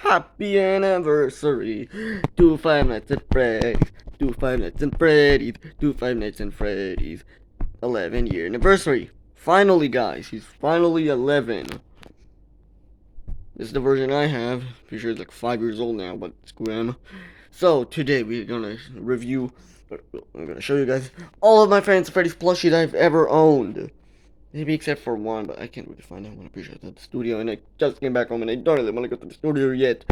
Happy anniversary to Five Nights at Freddy's, to Five Nights at Freddy's, to Five Nights at Freddy's 11-year anniversary. Finally, guys, he's finally 11. This is the version I have. Pretty sure it's like 5 years old now, but screw him. So today we're gonna review. I'm gonna show you guys all of my Five Nights at Freddy's plushies I've ever owned. Maybe except for one, but I can't really find out. I'm pretty sure it's at the studio, and I just came back home and I don't really want to go to the studio yet.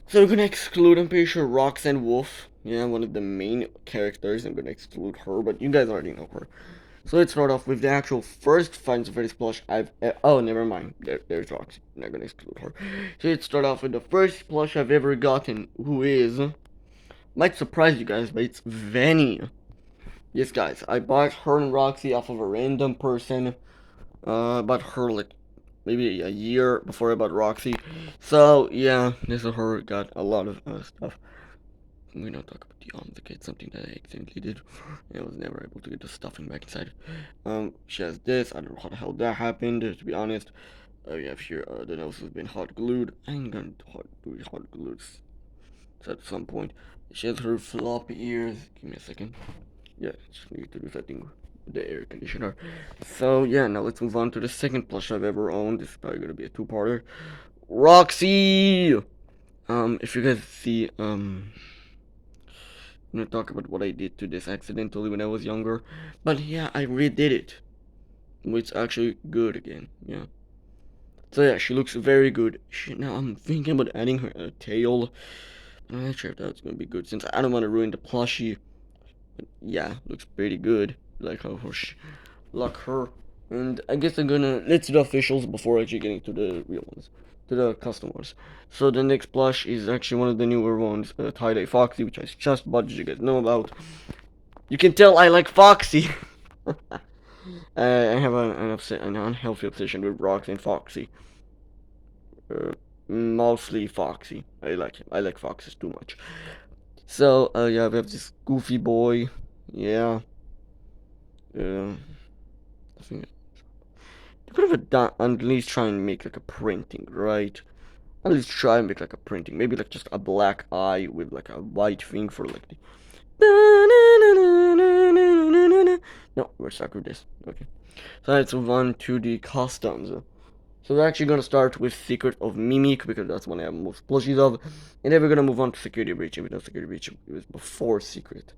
So I'm gonna exclude, I'm pretty sure, Roxanne Wolf. Yeah, one of the main characters. I'm gonna exclude her, but you guys already know her. So let's start off with the actual first Five Nights at Freddy's plush oh, never mind. There's Roxy. I'm not gonna exclude her. So let's start off with the first plush I've ever gotten, who is, might surprise you guys, but it's Vanny. Yes, guys, I bought her and Roxy off of a random person. I bought her like maybe a year before I bought Roxy. So yeah, this is her. Got a lot of stuff. We don't talk about the kid, something that I accidentally did. I was never able to get the stuffing back inside. She has this. I don't know how the hell that happened. To be honest, we have here the nose has been hot glued. I'm gonna do hot glued at some point. She has her floppy ears. Give me a second. Yeah, just need to do something with the air conditioner. So yeah, now let's move on to the second plush I've ever owned. This is probably gonna be a two-parter. Roxy! If you guys see, I'm gonna talk about what I did to this accidentally when I was younger. But yeah, I redid it. It's actually good again, yeah. So yeah, she looks very good. Now I'm thinking about adding her a tail. I'm not sure if that's gonna be good since I don't want to ruin the plushie. But yeah, looks pretty good. Like how like her. And I guess I'm gonna let's do the officials before actually getting to the real ones, to the custom ones. So the next plush is actually one of the newer ones, Tie-Dye Foxy, which I just bought. As you guys know about. You can tell I like Foxy. I have an unhealthy obsession with Rox and Foxy. Mostly Foxy. I like him. I like foxes too much. So yeah, we have this goofy boy. Yeah. I think you could have done at least try and make like a printing, right? At least try and make like a printing. Maybe like just a black eye with like a white thing for like the. No, we're stuck with this. Okay. So let's move on to the customs. So we're actually gonna start with Secret of Mimic because that's one I have most plushies of, and then we're gonna move on to Security Breach. Even though Security Breach was before Secret.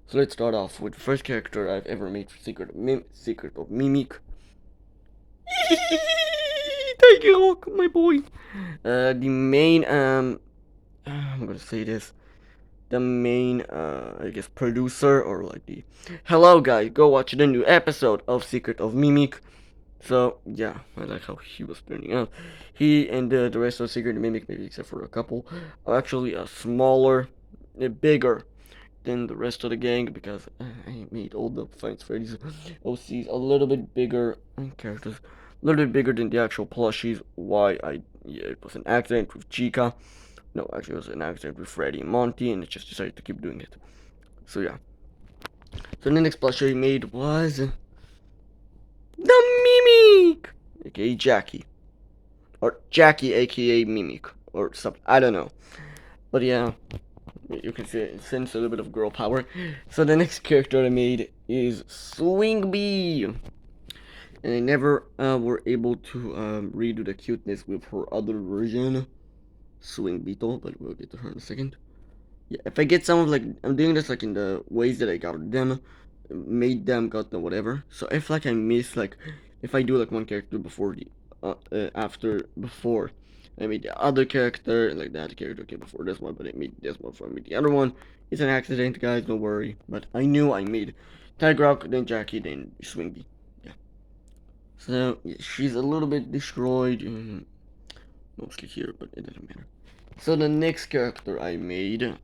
So let's start off with the first character I've ever made for Secret of Mimic. Thank you, my boy. The main I'm gonna say this. The main I guess producer or like the hello guys, go watch the new episode of Secret of Mimic. So yeah, I like how he was turning out. He and the rest of Secret of Mimic, maybe except for a couple, are actually smaller, bigger than the rest of the gang because I made all the Five Nights at Freddy's OCs a little bit bigger and characters a little bit bigger than the actual plushies. Why yeah, it was an accident with Chica. No, actually it was an accident with Freddy and Monty, and I just decided to keep doing it. So yeah. So the next plushie I made was the Mimic, aka Jackie, or Jackie, aka Mimic, or something. I don't know, but yeah. You can sense a little bit of girl power. So the next character I made is Swing Bee. And I never were able to redo the cuteness with her other version, Swing Beetle, but we'll get to her in a second. Yeah, if I get some of like, I'm doing this like in the ways that I got them, made them, got them, whatever. So if like I miss like, if I do like one character before before I made the other character, like that character came before this one, but I made this one before I made the other one. It's an accident, guys, don't worry. But I knew I made Tiger Rock, then Jackie, then Swing Bee. Yeah. So, yeah, she's a little bit destroyed, mostly here, but it doesn't matter. So the next character I made,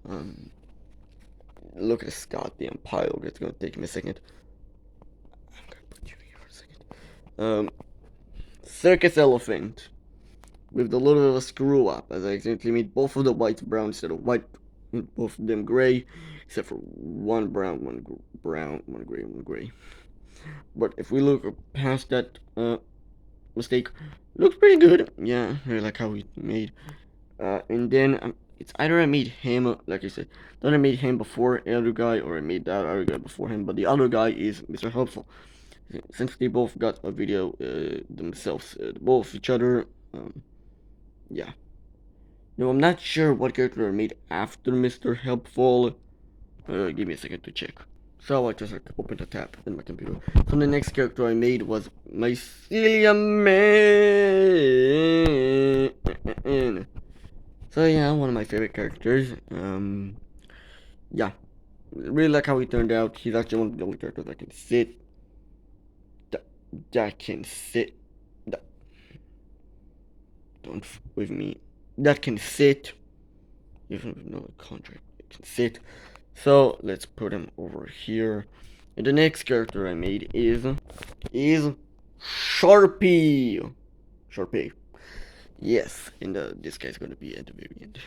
look at this goddamn pile, it's gonna take me a second. I'm gonna put you here for a second. Circus Elephant. With a little bit of a screw up, as I accidentally made both of the whites brown instead of white, and both of them gray, except for one brown, one brown, one gray, one gray. But if we look past that mistake, looks pretty good. Yeah, I like how we made And then it's either I made him, like I said, then I made him before the other guy, or I made that other guy before him. But the other guy is Mr. Helpful, since they both got a video themselves, both each other. Yeah. No, I'm not sure what character I made after Mr. Helpful. Give me a second to check. So I just opened a tab in my computer. So the next character I made was Mycelium Man. So yeah, one of my favorite characters. Yeah, really like how he turned out. He's actually one of the only characters that can sit. That can sit. That, don't f with me. That can sit. Even with no contract, it can sit. So let's put him over here. And the next character I made is Sharpie. Sharpie. Yes, and this guy's gonna be at the very end.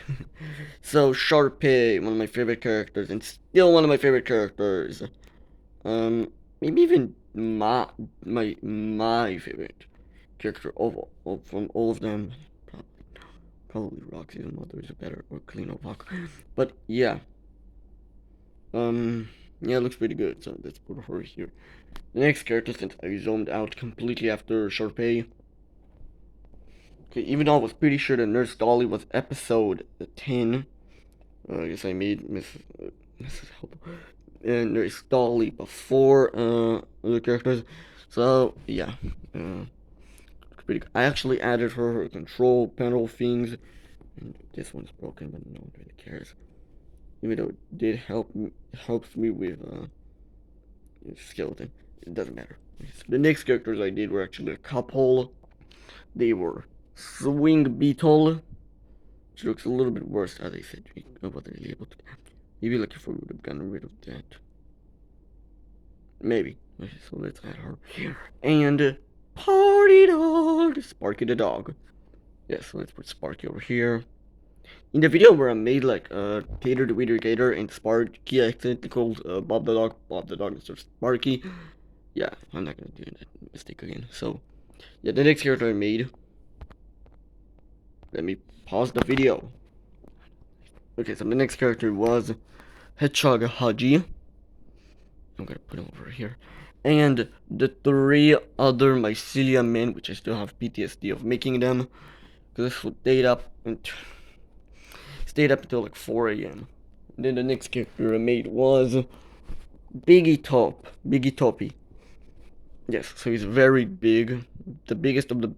So Sharpie, one of my favorite characters, and still one of my favorite characters. Maybe even my favorite character from all of them. Probably Roxy's mother is better, or Clean Rock. But yeah. Yeah, it looks pretty good, so let's put her here. The next character, since I zoomed out completely after Sharpay. Okay, even though I was pretty sure that Nurse Dolly was episode 10. I guess I made Mrs. Help and Nurse Dolly before other characters. So yeah, pretty good. I actually added her control panel things. And this one's broken, but no one really cares. Even though it did helps me with skeleton. It doesn't matter. So the next characters I did were actually a couple. They were Swing Beetle, which looks a little bit worse, as I said. I wasn't really able to. Maybe like if we would have gotten rid of that. Maybe. So let's add her here. And Party Dog, Sparky the dog. Yes, so let's put Sparky over here. In the video where I made like Tater the Weeder Gator and Sparky, I accidentally called Bob the dog instead of Sparky. Yeah, I'm not gonna do that mistake again. So, yeah, the next character I made. Let me pause the video. Okay, so the next character was Hedgehog Haji. I'm gonna put him over here. And the three other mycelium men, which I still have PTSD of making them, because this stayed up until like 4 a.m. Then the next character I made was Biggie Toppy. Yes, so he's very big, the biggest of the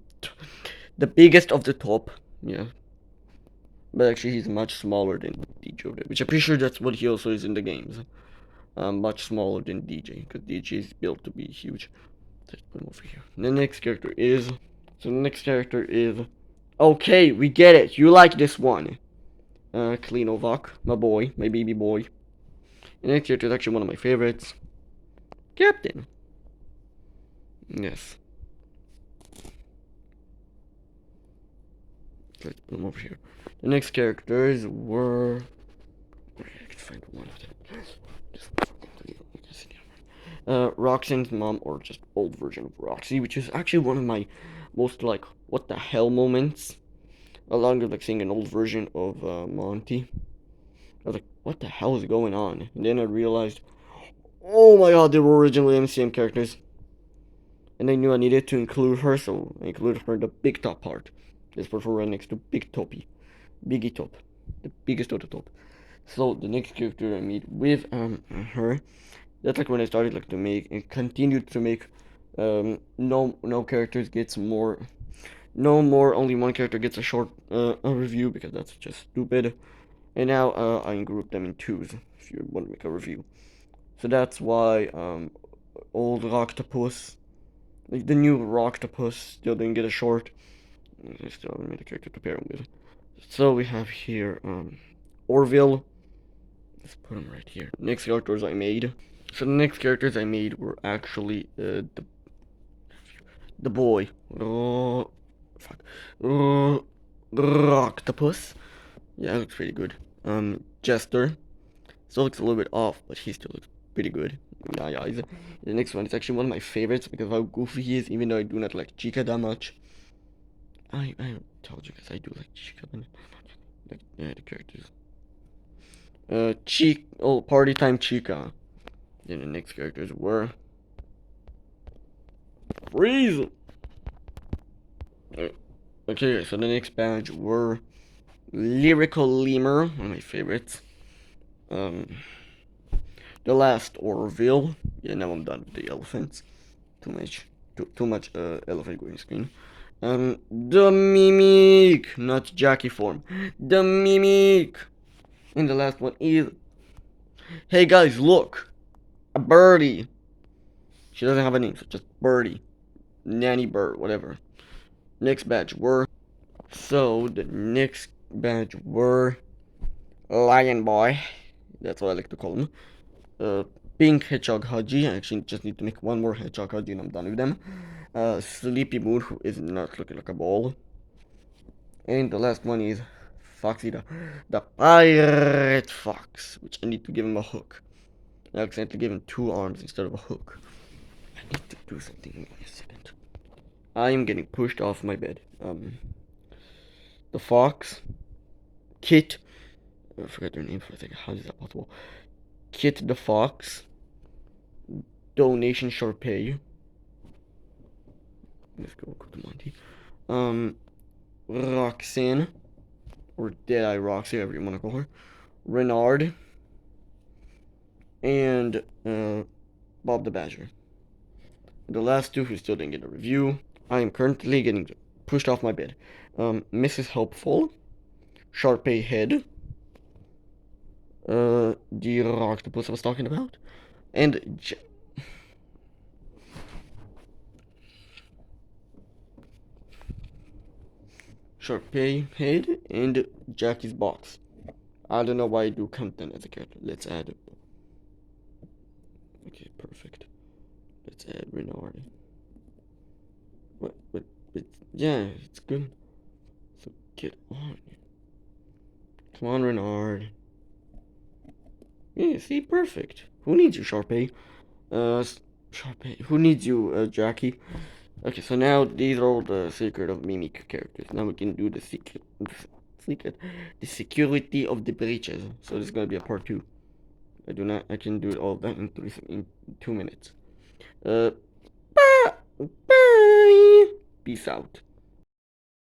top. Yeah, but actually he's much smaller than DJ, which I'm pretty sure that's what he also is in the games. Much smaller than DJ, because DJ is built to be huge. Let's put him over here. The next character is. Okay, we get it. You like this one. Klinovak, my boy, my baby boy. The next character is actually one of my favorites. Captain. Yes. Let's put him over here. The next characters were. I can find one of them. Roxanne's mom, or just old version of Roxy, which is actually one of my most like what the hell moments. Along with like seeing an old version of Monty. I was like, what the hell is going on? And then I realized, oh my god, they were originally MCM characters. And I knew I needed to include her, so I included her in the big top part. Let's put her right next to Big Toppy. Biggie Top. The biggest of the top. So the next character I meet with her, that's like when I started like to make and continued to make no characters gets more, no more, only one character gets a short a review, because that's just stupid. And now I group them in twos if you want to make a review. So that's why old Octopus, like the new Octopus, still didn't get a short. I still haven't made a character to pair him with. So we have here Orville. Let's put him right here. Next characters I made. So the next characters I made were actually the boy. Oh fuck. Octopus. Yeah, it looks pretty good. Jester. Still looks a little bit off, but he still looks pretty good. Yeah, yeah. The next one is actually one of my favorites because of how goofy he is, even though I do not like Chica that much. I told you guys I do like Chica, but The characters. Party Time Chica. Then the next characters were Freeze. Okay, so the next badge were Lyrical Lemur, one of my favorites. Um, the last Orville. Yeah, now I'm done with the elephants. Too much elephant green screen. The Mimic, not Jackie form. The Mimic. And the last one is, hey guys, look, a birdie. She doesn't have a name, so just birdie, nanny bird, whatever. Next badge were. So the next badge were Lion Boy. That's what I like to call him. Pink Hedgehog Haji. I actually just need to make one more Hedgehog Haji and I'm done with them. Sleepy Moon, who is not looking like a ball. And the last one is Foxy, the Pirate Fox, which I need to give him a hook. I accidentally gave him 2 arms instead of a hook. I need to do something in a second. I am getting pushed off my bed. The Fox, Kit, I forgot their name for a second. How is that possible? Kit the Fox, Donation Sharpay. Let's go to Monty. Roxanne, or Deadeye Roxy, however you want to call her. Renard, and Bob the Badger. The last 2 who still didn't get a review. I am currently getting pushed off my bed. Mrs. Helpful, Sharpay Head, the octopus I was talking about, and Sharpay Head, and Jackie's Box. I don't know why I do Compton as a character. Let's add it. Okay, perfect. Let's add Renard. What? Yeah, it's good. So get on. Come on, Renard. Yeah, see, perfect. Who needs you, Sharpay? Sharpay. Who needs you, Jackie? Okay, so now these are all the Secret of Mimic characters. Now we can do the the security of the breaches. So this is gonna be a part 2. I can do it all that in 2 minutes. Bye. Peace out.